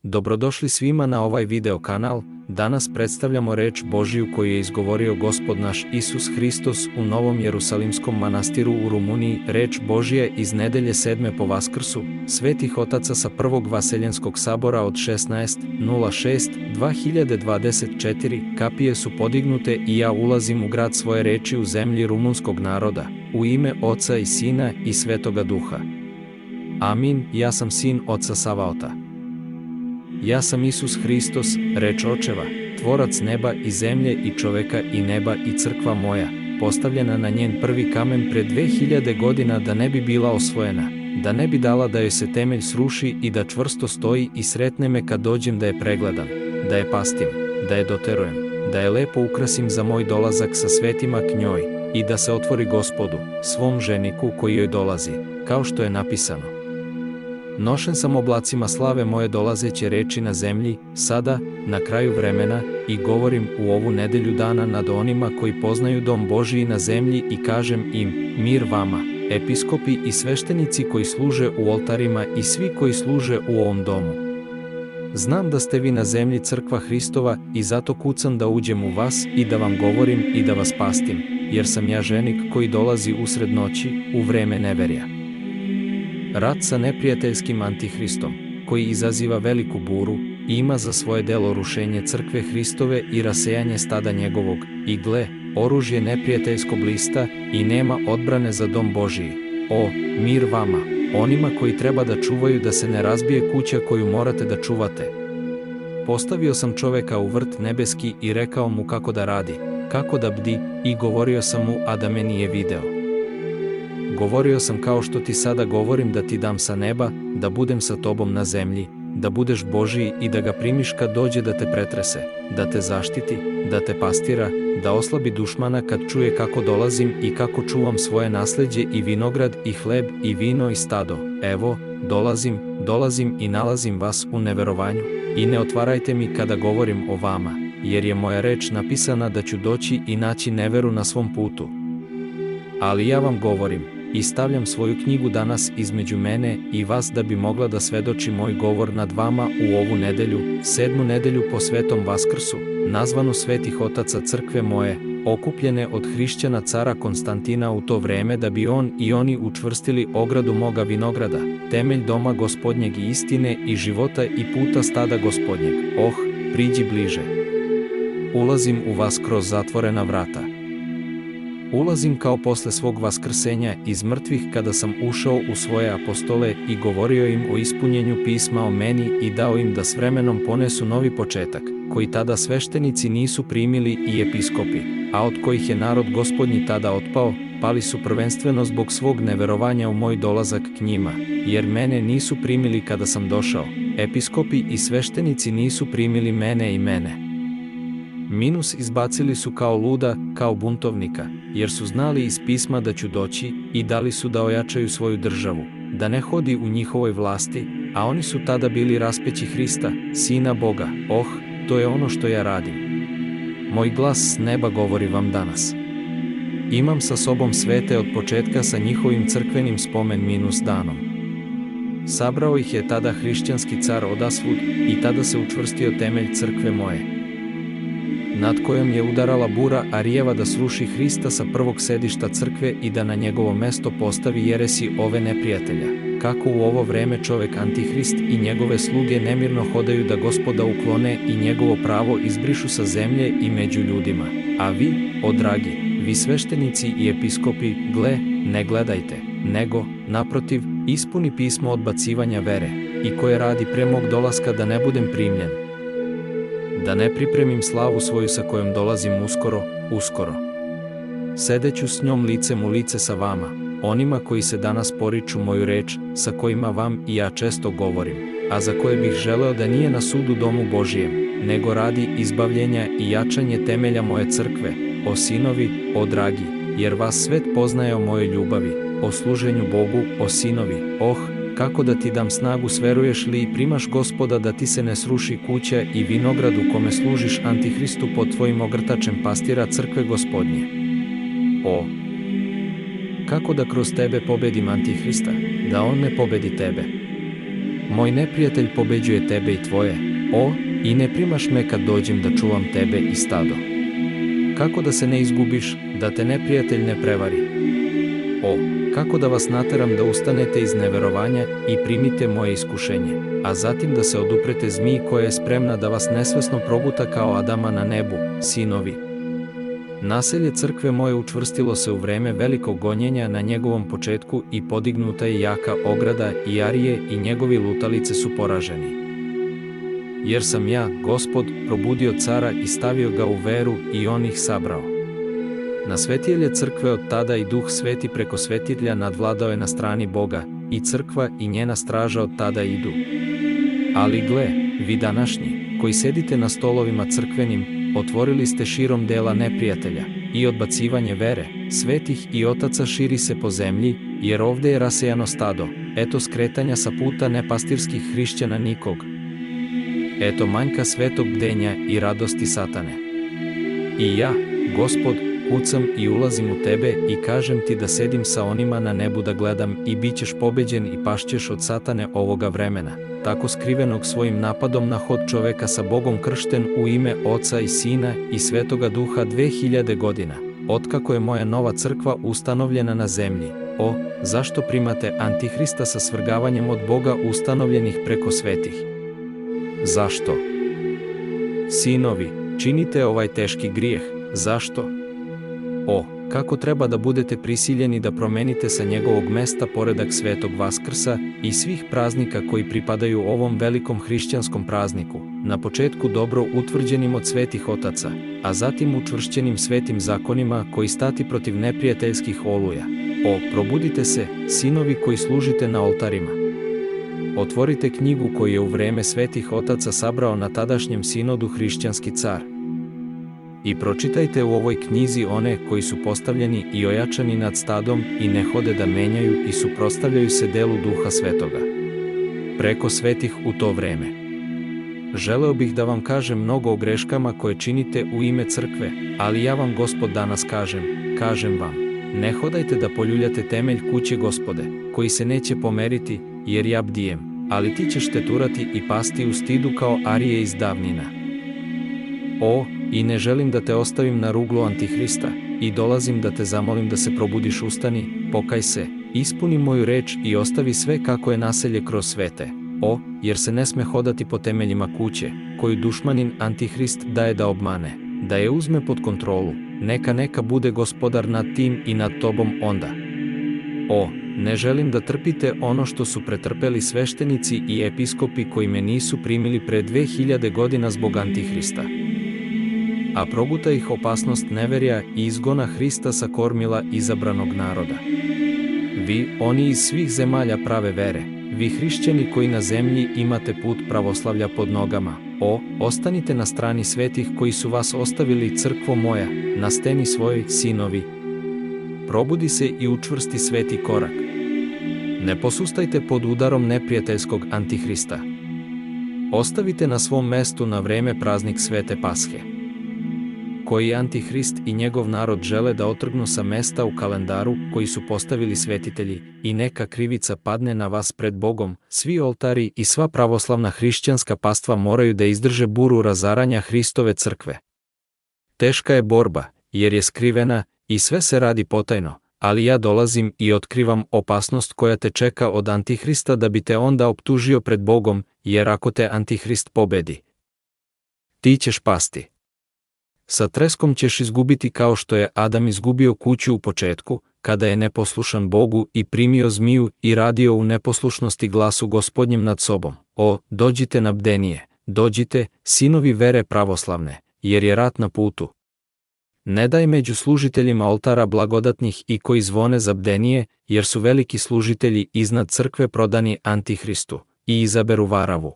Dobrodošli svima na ovaj video kanal. Danas predstavljamo reč Božiju koju je izgovorio Gospod naš Isus Hristos u Novom Jerusalimskom manastiru u Rumuniji. Reč Božija iz nedelje 7. po Vaskrsu, svetih otaca sa prvog Vaseljenskog sabora od 16.06.2024. Kapije su podignute i ja ulazim u grad svoje reči u zemlji rumunskog naroda, u ime Oca i Sina i Svetoga Duha. Amin. Ja sam sin Oca Savaota. Ja sam Isus Hristos, reč Očeva, tvorac neba i zemlje i čoveka i neba i crkva moja, postavljena na njen prvi kamen pred 2000 godina da ne bi bila osvojena, da ne bi dala da joj se temelj sruši i da čvrsto stoji i sretne me kad dođem da je pregledam, da je pastim, da je doterujem, da je lepo ukrasim za moj dolazak sa svetima k njoj i da se otvori Gospodu, svom ženiku koji joj dolazi, kao što je napisano. Nošen sam oblacima slave moje dolazeće reči na zemlji, sada, na kraju vremena, i govorim u ovu nedelju dana nad onima koji poznaju dom Božiji na zemlji i kažem im, mir vama, episkopi i sveštenici koji služe u oltarima i svi koji služe u ovom domu. Znam da ste vi na zemlji crkva Hristova i zato kucam da uđem u vas i da vam govorim i da vas pastim, jer sam ja ženik koji dolazi usred noći, u vreme neverja. Rat sa neprijateljskim Antihristom, koji izaziva veliku buru i ima za svoje delo rušenje crkve Hristove i rasejanje stada njegovog, i gle, oružje neprijateljsko blista i nema odbrane za dom Božiji. O, mir vama, onima koji treba da čuvaju da se ne razbije kuća koju morate da čuvate. Postavio sam čoveka u vrt nebeski i rekao mu kako da radi, kako da bdi, i govorio sam mu, a da me nije video. Govorio sam kao što ti sada govorim, da ti dam sa neba, da budem sa tobom na zemlji, da budeš Božiji i da ga primiš kad dođe da te pretrese, da te zaštiti, da te pastira, da oslabi dušmana kad čuje kako dolazim i kako čuvam svoje nasleđe i vinograd i hleb i vino i stado. Evo, dolazim i nalazim vas u neverovanju, i ne otvarajte mi kada govorim o vama, jer je moja reč napisana da ću doći i naći neveru na svom putu. Ali ja vam govorim, i stavljam svoju knjigu danas između mene i vas da bi mogla da svedoči moj govor nad vama u ovu nedelju, 7. nedelju po Svetom Vaskrsu, nazvanu svetih otaca crkve moje, okupljene od hrišćana cara Konstantina u to vreme da bi on i oni učvrstili ogradu moga vinograda, temelj doma Gospodnjeg i istine i života i puta stada Gospodnjeg. Oh, priđi bliže. Ulazim u vas kroz zatvorena vrata. Ulazim kao posle svog vaskrsenja iz mrtvih kada sam ušao u svoje apostole i govorio im o ispunjenju pisma o meni i dao im da s vremenom ponesu novi početak, koji tada sveštenici nisu primili i episkopi, a od kojih je narod Gospodnji tada otpao, pali su prvenstveno zbog svog neverovanja u moj dolazak k njima, jer mene nisu primili kada sam došao, episkopi i sveštenici nisu primili mene i mene. Minus izbacili su kao luda, kao buntovnika, jer su znali iz pisma da ću doći i dali su da ojačaju svoju državu, da ne hodi u njihovoj vlasti, a oni su tada bili raspeći Hrista, Sina Boga. Oh, to je ono što ja radim. Moj glas s neba govori vam danas. Imam sa sobom svete od početka sa njihovim crkvenim spomen minus danom. Sabrao ih je tada hrišćanski car odasvud i tada se učvrstio temelj crkve moje, nad kojom je udarala bura Arijeva da sruši Hrista sa prvog sedišta crkve i da na njegovo mesto postavi jeresi ove neprijatelja, kako u ovo vreme čovek Antihrist i njegove sluge nemirno hodaju da Gospoda uklone i njegovo pravo izbrišu sa zemlje i među ljudima. A vi, o dragi, vi sveštenici i episkopi, gle, ne gledajte, nego, naprotiv, ispuni pismo odbacivanja vere, i koje radi pre mog dolaska da ne budem primljen, da ne pripremim slavu svoju sa kojom dolazim uskoro. Sedeću s njom licem u lice sa vama, onima koji se danas poriču moju reč, sa kojima vam i ja često govorim, a za koje bih želeo da nije na sudu domu Božijem, nego radi izbavljenja i jačanje temelja moje crkve, o sinovi, o dragi, jer vas svet poznaje o mojoj ljubavi, o služenju Bogu, o sinovi. Oh, kako da ti dam snagu, sveruješ li i primaš Gospoda da ti se ne sruši kuća i vinograd u kome služiš Antihristu pod tvojim ogrtačem pastira crkve Gospodnje? O, kako da kroz tebe pobedim Antihrista, da on ne pobedi tebe? moj neprijatelj pobeđuje tebe i tvoje, o, i ne primaš me kad dođem da čuvam tebe i stado. Kako da se ne izgubiš, da te neprijatelj ne prevari? O, kako da vas nateram da ustanete iz neverovanja i primite moje iskušenje, a zatim da se oduprete zmiji koja je spremna da vas nesvesno proguta kao Adama na nebu, sinovi. Naselje crkve moje učvrstilo se u vreme velikog gonjenja na njegovom početku i podignuta je jaka ograda i Arije i njegovi lutalice su poraženi. Jer sam ja, Gospod, probudio cara i stavio ga u veru i on ih sabrao. Na svetijelje crkve od tada i Duh Sveti preko svetilja nadvladao je na strani Boga, i crkva i njena straža od tada idu. Ali gle, vi današnji, koji sedite na stolovima crkvenim, otvorili ste širom dela neprijatelja, i odbacivanje vere, svetih i otaca širi se po zemlji, jer ovde je rasejano stado, eto skretanja sa puta nepastirskih hrišćana nikog. Eto manjka svetog bdenja i radosti satane. I ja, Gospod, kucam i ulazim u tebe i kažem ti da sedim sa onima na nebu da gledam i bit ćeš pobeđen i pašćeš od satane ovoga vremena, tako skrivenog svojim napadom na hod čoveka sa Bogom kršten u ime Oca i Sina i Svetoga Duha 2000 godina, otkako je moja nova crkva ustanovljena na zemlji. O, zašto primate Antihrista sa svrgavanjem od Boga ustanovljenih preko svetih? Zašto? Sinovi, činite ovaj teški grijeh, zašto? O, kako treba da budete prisiljeni da promenite sa njegovog mesta poredak Svetog Vaskrsa i svih praznika koji pripadaju ovom velikom hrišćanskom prazniku, na početku dobro utvrđenim od svetih otaca, a zatim učvršćenim svetim zakonima koji stati protiv neprijateljskih oluja. O, probudite se, sinovi koji služite na oltarima. Otvorite knjigu koju je u vreme svetih otaca sabrao na tadašnjem sinodu hrišćanski car. I pročitajte u ovoj knjizi one koji su postavljeni i ojačani nad stadom i ne hode da menjaju i suprotstavljaju se delu Duha Svetoga. Preko svetih u to vreme. Želeo bih da vam kažem mnogo o greškama koje činite u ime crkve, ali ja vam Gospod danas kažem vam, ne hodajte da poljuljate temelj kuće Gospode, koji se neće pomeriti, jer ja bdijem, ali ti ćeš teturati i pasti u stidu kao Arije iz davnina. O, i ne želim da te ostavim na ruglu Antihrista, i dolazim da te zamolim da se probudiš, ustani, pokaj se, ispuni moju reč i ostavi sve kako je naselje kroz svete. O, jer se ne sme hodati po temeljima kuće, koju dušmanin Antihrist daje da obmane, da je uzme pod kontrolu, neka bude gospodar nad tim i nad tobom onda. O, ne želim da trpite ono što su pretrpeli sveštenici i episkopi koji me nisu primili pre 2000 godina zbog Antihrista. A proguta ih opasnost neverja i izgona Hrista sa kormila izabranog naroda. Vi, oni iz svih zemalja prave vere, vi hrišćani koji na zemlji imate put pravoslavlja pod nogama, o, ostanite na strani svetih koji su vas ostavili, crkvo moja, na steni svojoj, sinovi. Probudi se i učvrsti sveti korak. Ne posustajte pod udarom neprijateljskog Antihrista. Ostavite na svom mestu na vreme praznik Svete Pashe, koji Antihrist i njegov narod žele da otrgnu sa mesta u kalendaru koji su postavili svetitelji, i neka krivica padne na vas pred Bogom. Svi oltari i sva pravoslavna hrišćanska pastva moraju da izdrže buru razaranja Hristove crkve. Teška je borba, jer je skrivena i sve se radi potajno, ali ja dolazim i otkrivam opasnost koja te čeka od Antihrista da bi te onda optužio pred Bogom, jer ako te Antihrist pobedi, ti ćeš pasti. Sa treskom ćeš izgubiti kao što je Adam izgubio kuću u početku, kada je neposlušan Bogu i primio zmiju i radio u neposlušnosti glasu Gospodnjem nad sobom. O, dođite na bdenije, dođite, sinovi vere pravoslavne, jer je rat na putu. Ne daj među služiteljima oltara blagodatnih i koji zvone za bdenije, jer su veliki služitelji iznad crkve prodani Antihristu, i izaberu varavu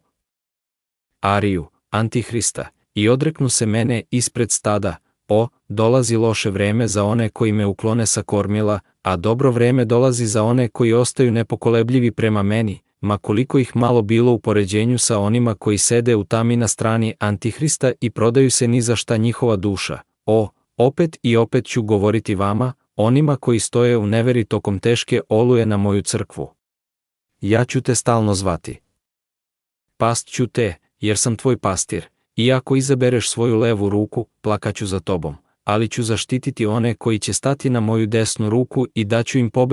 Ariju, Antihrista, i odreknu se mene ispred stada. O, dolazi loše vreme za one koji me uklone sa kormila, a dobro vreme dolazi za one koji ostaju nepokolebljivi prema meni, ma koliko ih malo bilo u poređenju sa onima koji sede u tami na strani Antihrista i prodaju se ni za šta njihova duša. O, opet i opet ću govoriti vama, onima koji stoje u neveri tokom teške oluje na moju crkvu. Ja ću te stalno zvati. past ću te, jer sam tvoj pastir. I ako izabereš svoju levu ruku, plakaću za tobom, ali ću zaštititi one koji će stati na moju desnu ruku i daću im pobedu